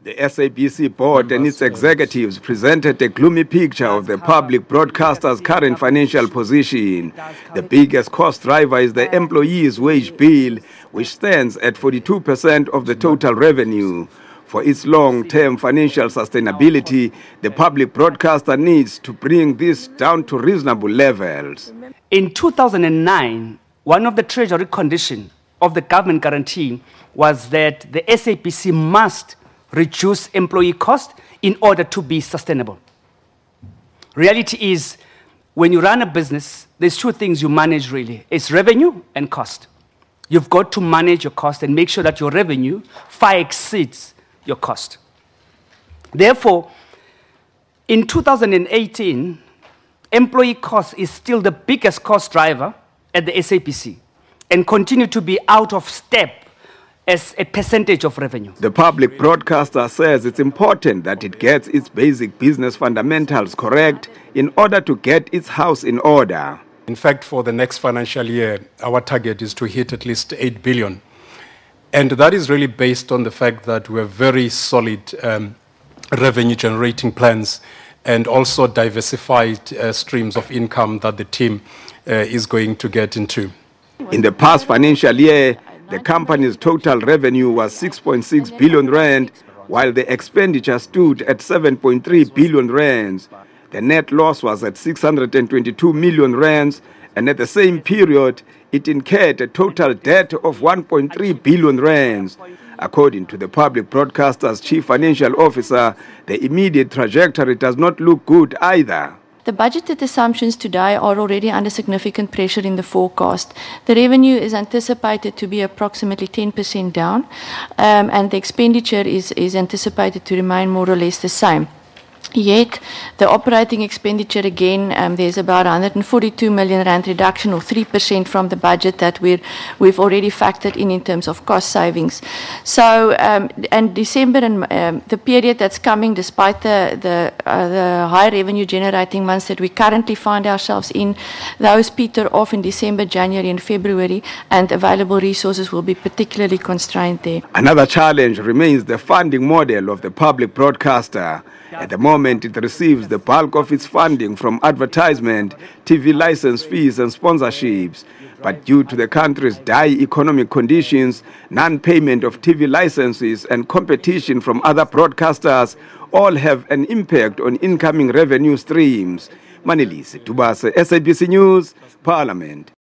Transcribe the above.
The SABC board and its executives presented a gloomy picture of the public broadcaster's current financial position. The biggest cost driver is the employees' wage bill, which stands at 42% of the total revenue. For its long-term financial sustainability, the public broadcaster needs to bring this down to reasonable levels. In 2009, one of the treasury conditions of the government guarantee was that the SABC must reduce employee cost in order to be sustainable. Reality is, when you run a business, there's two things you manage really. It's revenue and cost. You've got to manage your cost and make sure that your revenue far exceeds your cost. Therefore, in 2018, employee cost is still the biggest cost driver at the SABC and continue to be out of step as a percentage of revenue. The public broadcaster says it's important that it gets its basic business fundamentals correct in order to get its house in order. In fact, for the next financial year, our target is to hit at least 8 billion. And that is really based on the fact that we have very solid revenue-generating plans and also diversified streams of income that the team is going to get into. In the past financial year, the company's total revenue was 6.6 billion rand, while the expenditure stood at 7.3 billion rands. The net loss was at 622 million rands, and at the same period, it incurred a total debt of 1.3 billion rands. According to the public broadcaster's chief financial officer, the immediate trajectory does not look good either. The budgeted assumptions today are already under significant pressure in the forecast. The revenue is anticipated to be approximately 10% down, and the expenditure is anticipated to remain more or less the same. Yet, the operating expenditure again, there's about 142 million rand reduction, or 3% from the budget that we've already factored in terms of cost savings. So, and December and the period that's coming, despite the high revenue generating months that we currently find ourselves in, those peter off in December, January, and February, and available resources will be particularly constrained there. Another challenge remains the funding model of the public broadcaster. At the moment, it receives the bulk of its funding from advertisement, TV license fees and sponsorships. But due to the country's dire economic conditions, non-payment of TV licenses and competition from other broadcasters all have an impact on incoming revenue streams. Manelisi Dubase, SABC News, Parliament.